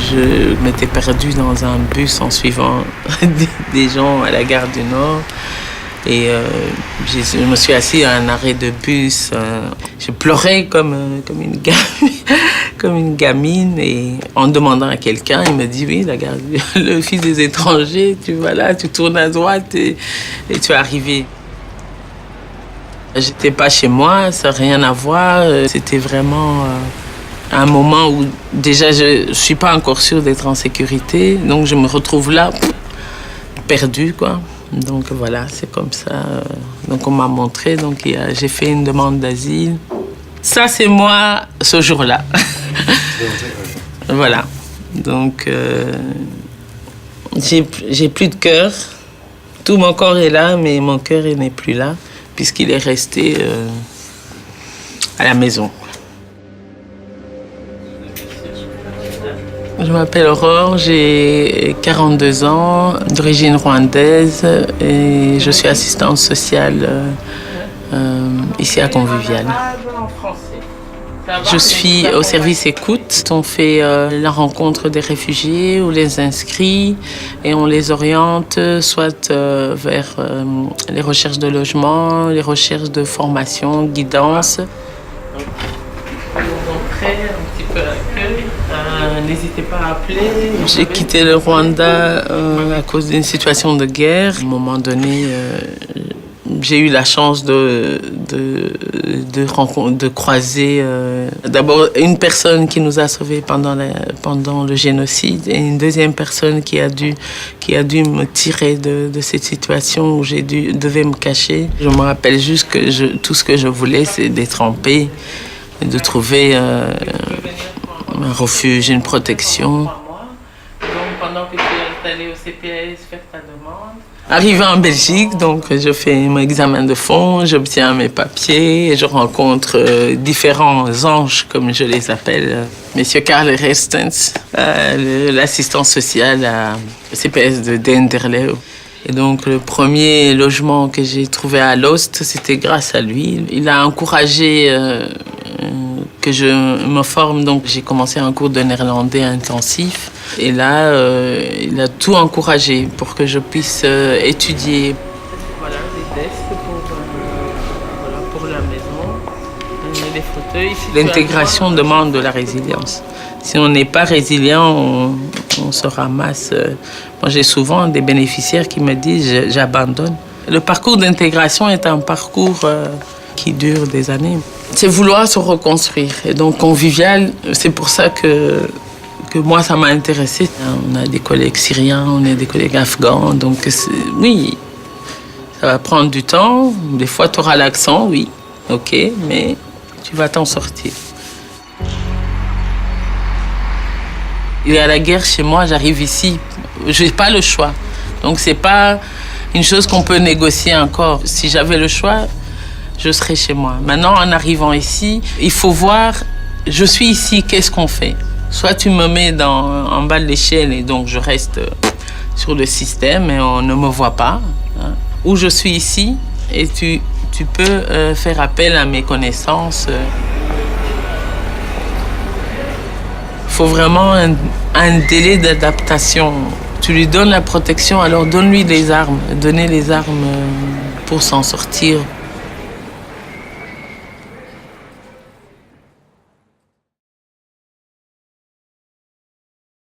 Je m'étais perdue dans un bus en suivant des gens à la gare du Nord. Et je me suis assise à un arrêt de bus. Je pleurais comme une gamine. Et en demandant à quelqu'un, il me dit, oui, la gare, le fils des étrangers, tu vas là, tu tournes à droite et tu es arrivé. J'étais pas chez moi, ça n'a rien à voir. C'était vraiment un moment où déjà je suis pas encore sûre d'être en sécurité. Donc je me retrouve là, perdue, quoi. Donc voilà, c'est comme ça. Donc on m'a montré, donc j'ai fait une demande d'asile. Ça, c'est moi ce jour-là. Voilà. Donc j'ai plus de cœur. Tout mon corps est là, mais mon cœur il n'est plus là, puisqu'il est resté à la maison. Je m'appelle Aurore, j'ai 42 ans, d'origine rwandaise et je suis assistante sociale ici à Convivial. Je suis au service écoute. On fait la rencontre des réfugiés, on les inscrit et on les oriente soit vers les recherches de logement, les recherches de formation, guidance. N'hésitez pas à appeler. J'ai quitté le Rwanda à cause d'une situation de guerre. À un moment donné, j'ai eu la chance de croiser d'abord une personne qui nous a sauvés pendant le génocide et une deuxième personne qui a dû me tirer de cette situation où devais me cacher. Je me rappelle juste que tout ce que je voulais, c'est d'être en paix et de trouver un refuge, une protection. Donc pendant que tu es allé au CPS faire ta demande. Arrivé en Belgique, donc je fais mon examen de fond, j'obtiens mes papiers et je rencontre différents anges, comme je les appelle. Monsieur Karl Restens, l'assistant social à CPS de Denderleeuw. Et donc le premier logement que j'ai trouvé à Lost, c'était grâce à lui. Il a encouragé que je me forme, donc j'ai commencé un cours de néerlandais intensif. Et là, il a tout encouragé pour que je puisse étudier. Voilà, des desks pour la maison, les fauteuils. L'intégration demande de la résilience. Si on n'est pas résilient, on se ramasse. Moi, j'ai souvent des bénéficiaires qui me disent « j'abandonne ». Le parcours d'intégration est un parcours qui dure des années. C'est vouloir se reconstruire. Et donc, Convivial, c'est pour ça que moi, ça m'a intéressée. On a des collègues syriens, on a des collègues afghans. Donc, oui, ça va prendre du temps. Des fois, tu auras l'accent, oui, ok, mais tu vas t'en sortir. Il y a la guerre chez moi, j'arrive ici. Je n'ai pas le choix. Donc, ce n'est pas une chose qu'on peut négocier encore. Si j'avais le choix, je serais chez moi. Maintenant, en arrivant ici, il faut voir, je suis ici, qu'est-ce qu'on fait? Soit tu me mets en bas de l'échelle et donc je reste sur le système et on ne me voit pas. Hein. Ou je suis ici et tu peux faire appel à mes connaissances. Il faut vraiment un délai d'adaptation. Tu lui donnes la protection, alors donne-lui les armes. Donnez les armes pour s'en sortir.